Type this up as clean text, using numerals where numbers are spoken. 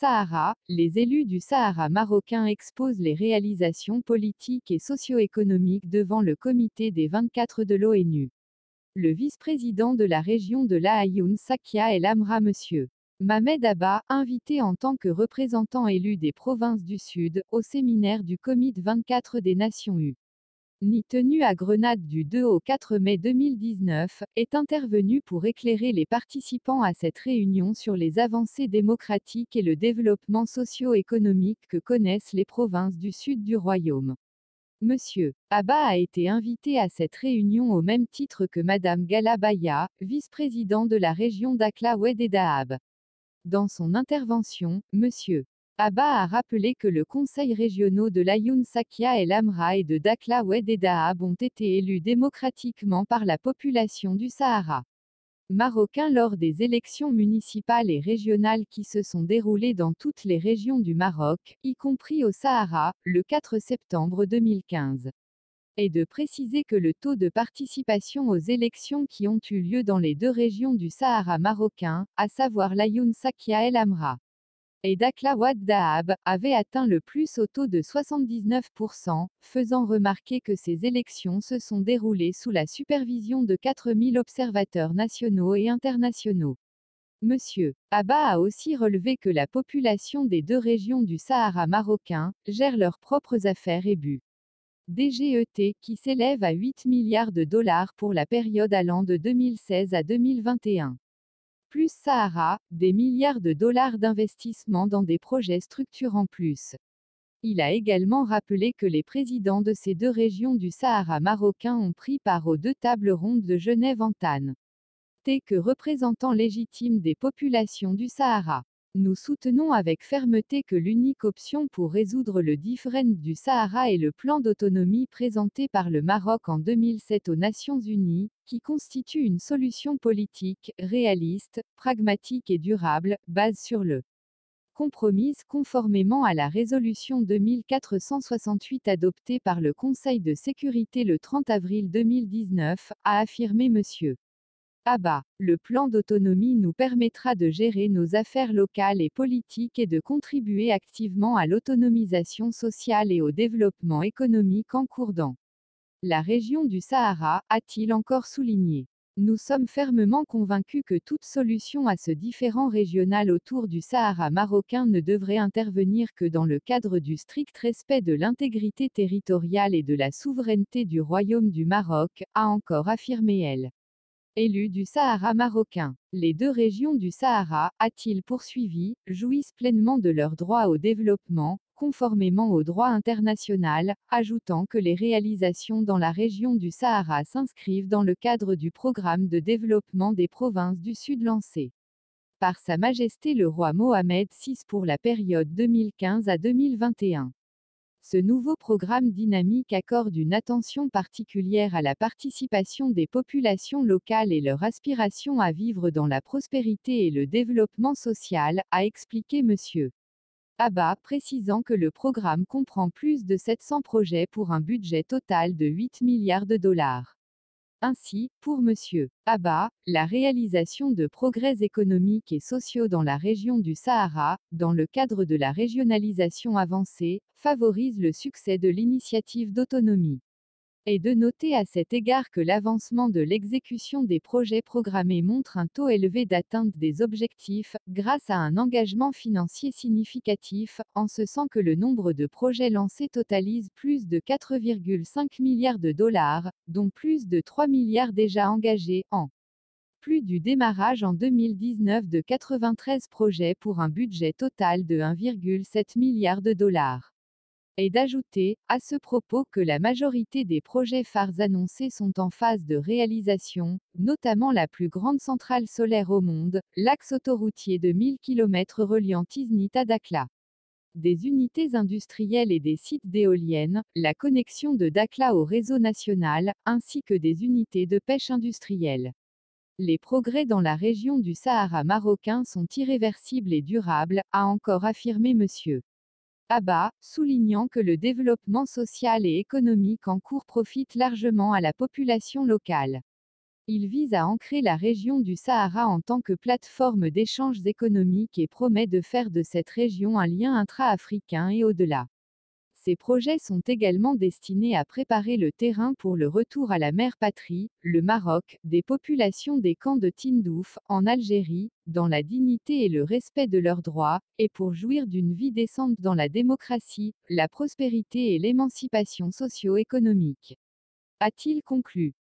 Sahara, les élus du Sahara marocain exposent les réalisations politiques et socio-économiques devant le comité des 24 de l'ONU. Le vice-président de la région de l'Aïoun Sakia El Amra Monsieur Mohamed Abba, invité en tant que représentant élu des provinces du Sud, au séminaire du Comité 24 des Nations Unies, tenu à Grenade du 2 au 4 mai 2019, est intervenu pour éclairer les participants à cette réunion sur les avancées démocratiques et le développement socio-économique que connaissent les provinces du sud du royaume. Monsieur Abba a été invité à cette réunion au même titre que Madame Gala Baya, vice-président de la région d'Akla Oued et Dahab. Dans son intervention, Monsieur Abba a rappelé que le conseil régionaux de l'Aïoun Sakia El Amra et de Dakhla Oued et Dahab ont été élus démocratiquement par la population du Sahara marocain lors des élections municipales et régionales qui se sont déroulées dans toutes les régions du Maroc, y compris au Sahara, le 4 septembre 2015. Et de préciser que le taux de participation aux élections qui ont eu lieu dans les deux régions du Sahara marocain, à savoir l'Aïoun Sakia El Amra et Dakhla Oued Dahab, avait atteint le plus haut taux de 79%, faisant remarquer que ces élections se sont déroulées sous la supervision de 4000 observateurs nationaux et internationaux. Monsieur Abba a aussi relevé que la population des deux régions du Sahara marocain gère leurs propres affaires et DGET, qui s'élève à 8 milliards de dollars pour la période allant de 2016 à 2021. Plus Sahara, des milliards de dollars d'investissement dans des projets structurants plus. Il a également rappelé que les présidents de ces deux régions du Sahara marocain ont pris part aux deux tables rondes de Genève en tant que représentants légitimes des populations du Sahara. Nous soutenons avec fermeté que l'unique option pour résoudre le différend du Sahara est le plan d'autonomie présenté par le Maroc en 2007 aux Nations Unies, qui constitue une solution politique, réaliste, pragmatique et durable, basée sur le compromise conformément à la résolution 2468 adoptée par le Conseil de sécurité le 30 avril 2019, a affirmé M. Abba. Le plan d'autonomie nous permettra de gérer nos affaires locales et politiques et de contribuer activement à l'autonomisation sociale et au développement économique en cours dans la région du Sahara, a-t-il encore souligné. Nous sommes fermement convaincus que toute solution à ce différend régional autour du Sahara marocain ne devrait intervenir que dans le cadre du strict respect de l'intégrité territoriale et de la souveraineté du Royaume du Maroc, a encore affirmé elle. Élus du Sahara marocain. Les deux régions du Sahara, a-t-il poursuivi, jouissent pleinement de leur droit au développement, conformément au droit international, ajoutant que les réalisations dans la région du Sahara s'inscrivent dans le cadre du programme de développement des provinces du Sud lancé par Sa Majesté le roi Mohamed VI pour la période 2015 à 2021. Ce nouveau programme dynamique accorde une attention particulière à la participation des populations locales et leur aspiration à vivre dans la prospérité et le développement social, a expliqué M. Abba, précisant que le programme comprend plus de 700 projets pour un budget total de 8 milliards de dollars. Ainsi, pour M. Abba, la réalisation de progrès économiques et sociaux dans la région du Sahara, dans le cadre de la régionalisation avancée, favorise le succès de l'initiative d'autonomie. Et de noter à cet égard que l'avancement de l'exécution des projets programmés montre un taux élevé d'atteinte des objectifs, grâce à un engagement financier significatif, en ce sens que le nombre de projets lancés totalise plus de 4,5 milliards de dollars, dont plus de 3 milliards déjà engagés, en plus du démarrage en 2019 de 93 projets pour un budget total de 1,7 milliard de dollars. Et d'ajouter, à ce propos que la majorité des projets phares annoncés sont en phase de réalisation, notamment la plus grande centrale solaire au monde, l'axe autoroutier de 1000 km reliant Tiznit à Dakhla. Des unités industrielles et des sites d'éoliennes, la connexion de Dakhla au réseau national, ainsi que des unités de pêche industrielle. Les progrès dans la région du Sahara marocain sont irréversibles et durables, a encore affirmé M. Abba, soulignant que le développement social et économique en cours profite largement à la population locale. Il vise à ancrer la région du Sahara en tant que plateforme d'échanges économiques et promet de faire de cette région un lien intra-africain et au-delà. Ces projets sont également destinés à préparer le terrain pour le retour à la mère patrie, le Maroc, des populations des camps de Tindouf, en Algérie, dans la dignité et le respect de leurs droits, et pour jouir d'une vie décente dans la démocratie, la prospérité et l'émancipation socio-économique. A-t-il conclu.